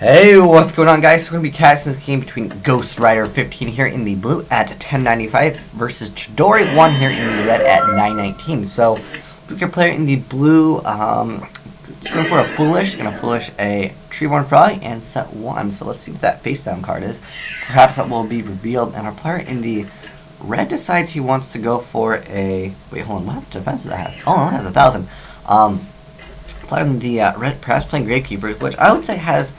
Hey, what's going on, guys? We're going to be casting this game between Ghost Rider 15 here in the blue at 1095 versus Chidori 1 here in the red at 919. So, look at player in the blue, just going for a Foolish, going to Foolish a Treeborn Frog and set 1. So let's see what that face down card is. Perhaps that will be revealed, and our player in the red decides he wants to go for a, wait, hold on, what defense does that have? Oh, it has 1,000. Player in the red perhaps playing Gravekeepers, which I would say has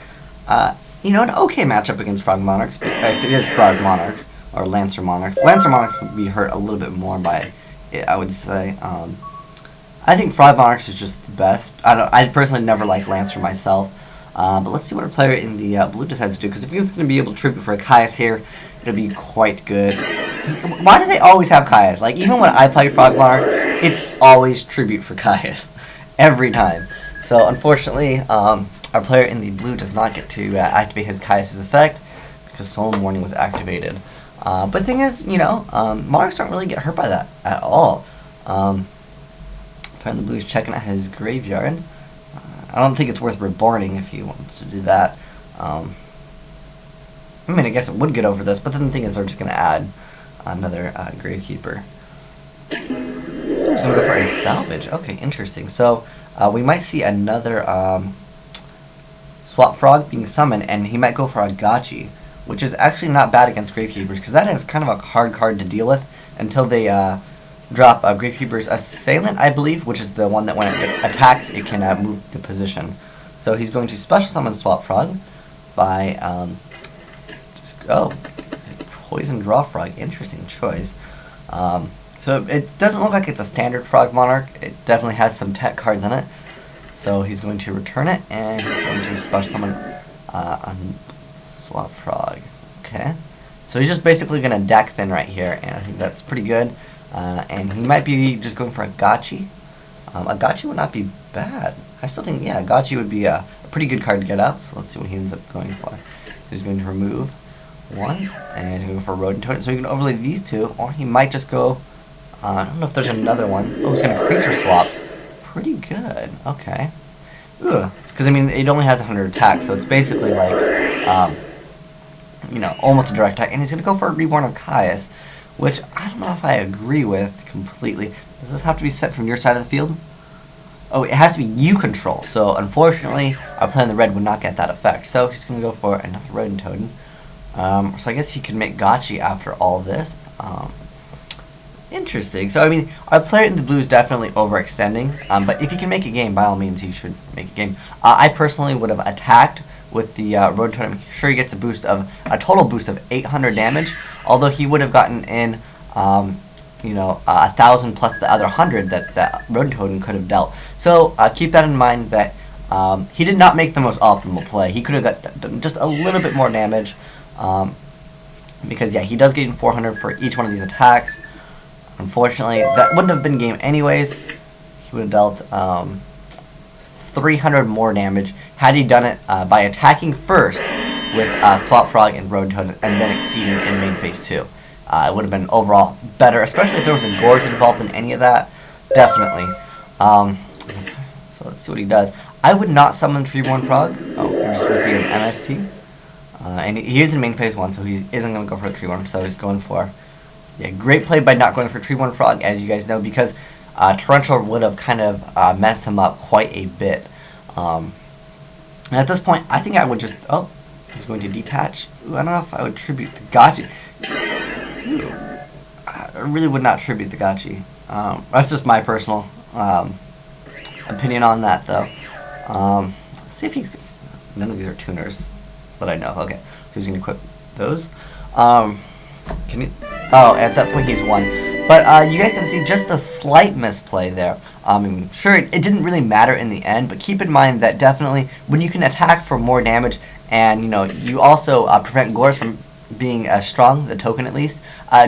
an okay matchup against Frog Monarchs, but if it is Frog Monarchs or Lancer Monarchs. Lancer Monarchs would be hurt a little bit more by it, I would say. I think Frog Monarchs is just the best. I personally never liked Lancer myself. But let's see what our player in the blue decides to do, because if he's going to be able to tribute for a Caius here, it'll be quite good. Why do they always have Caius? Like, even when I play Frog Monarchs, it's always tribute for Caius. Every time. So, unfortunately, our player in the blue does not get to activate his Caius' effect because Solemn Warning was activated. But the thing is, Monarchs don't really get hurt by that at all. Player in the blue is checking out his graveyard. I don't think it's worth reborning if he wants to do that. I mean, I guess it would get over this, but then the thing is they're just going to add another Gravekeeper. He's going to go for a salvage. Okay, interesting. So, we might see another Swap Frog being summoned, and he might go for a Gachi, which is actually not bad against Gravekeepers, because that is kind of a hard card to deal with until they drop Gravekeeper's Assailant, I believe, which is the one that when it attacks, it can move the position. So he's going to special summon Swap Frog by, Poison Draw Frog. Interesting choice. So it doesn't look like it's a standard Frog Monarch. It definitely has some tech cards in it. So he's going to return it, and he's going to special summon a Swap Frog. Okay. So he's just basically going to deck thin right here, and I think that's pretty good. And he might be just going for a Gachi. A Gachi would not be bad. I still think, yeah, a Gachi would be a pretty good card to get out. So let's see what he ends up going for. So he's going to remove one, and he's going to go for a Rodent Totem. So he can overlay these two, or he might just go, I don't know if there's another one. Oh, he's going to creature swap. Pretty good. Okay. Because, I mean, it only has 100 attack, so it's basically like, almost a direct attack. And he's going to go for a Reborn of Caius, which I don't know if I agree with completely. Does this have to be set from your side of the field? Oh, it has to be you control. So, unfortunately, our player in the red would not get that effect. So, he's going to go for another Rodent Totem. So, I guess he can make Gachi after all this. Interesting. So, I mean, our player in the blue is definitely overextending. But if he can make a game, by all means, he should make a game. I personally would have attacked with the Rodent Totem. Sure, he gets a total boost of 800 damage. Although he would have gotten in, 1,000 plus the other 100 that Rodent Totem could have dealt. So, keep that in mind that he did not make the most optimal play. He could have got just a little bit more damage. Because, yeah, he does gain 400 for each one of these attacks. Unfortunately, that wouldn't have been game anyways. He would have dealt 300 more damage had he done it by attacking first with Swap Frog and Rodent Totem and then exceeding in main phase 2. It would have been overall better, especially if there was a Gorz involved in any of that. Definitely. So let's see what he does. I would not summon Treeborn Frog. Oh, we're just going to see an MST. And he is in main phase 1, so he isn't going to go for the Treeborn, so he's going for... Yeah, great play by not going for Treeborn Frog, as you guys know, because Torrential would have kind of messed him up quite a bit. And at this point, I think I would just... Oh, he's going to detach. Ooh, I don't know if I would tribute the Gachi. Ooh, I really would not tribute the Gachi. That's just my personal opinion on that, though. Let's see if he's... None of these are tuners that I know. Okay, so he's going to equip those. Can you... Oh, at that point he's won. But you guys can see just a slight misplay there. Sure, it didn't really matter in the end, but keep in mind that definitely when you can attack for more damage and, you also prevent Gorz from being strong, the token at least,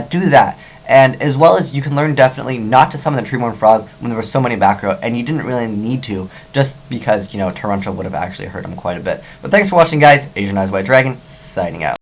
do that. And as well as you can learn definitely not to summon the Treeborn Frog when there were so many back row, and you didn't really need to, just because, Torrential would have actually hurt him quite a bit. But thanks for watching, guys. Asian Eyes White Dragon, signing out.